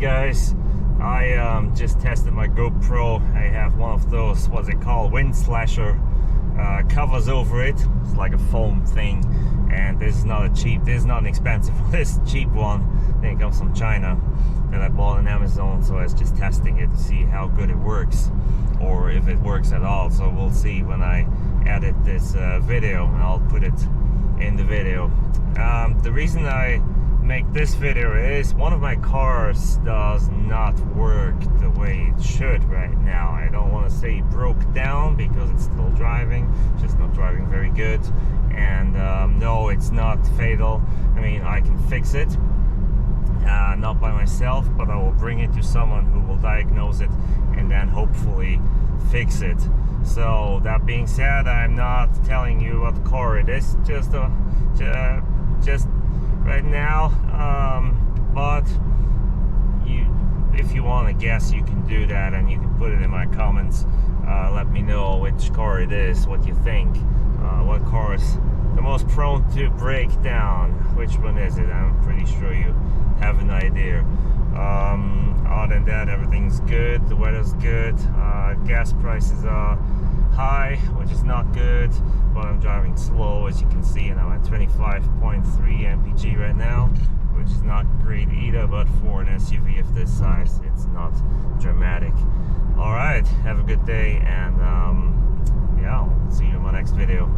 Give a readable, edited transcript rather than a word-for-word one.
guys, I just tested my GoPro. I have one of those, what's it called, wind slasher covers over it. It's like a foam thing, and this is not an expensive one. This cheap one, I think it comes from China, that I bought on Amazon. So I was just testing it to see how good it works, or if it works at all. So we'll see when I edit this video, and I'll put it in the video. The reason I make this video is one of my cars does not work the way it should right now. I don't want to say it broke down because it's still driving, just not driving very good. And no, it's not fatal. I mean, I can fix it, not by myself, but I will bring it to someone who will diagnose it and then hopefully fix it. So that being said, I'm not telling you what car it is, just right now, but if you want to guess, you can do that, and you can put it in my comments. Let me know which car it is, what you think, what car is the most prone to break down, which one is it. I'm pretty sure you have an idea. Other than that, everything's good, the weather's good, gas prices are high, which is not good, but I'm driving slow, as you can see, and I'm at 25.3 mpg right now, which is not great either, but for an SUV of this size, it's not dramatic. All right, have a good day, and yeah, I'll see you in my next video.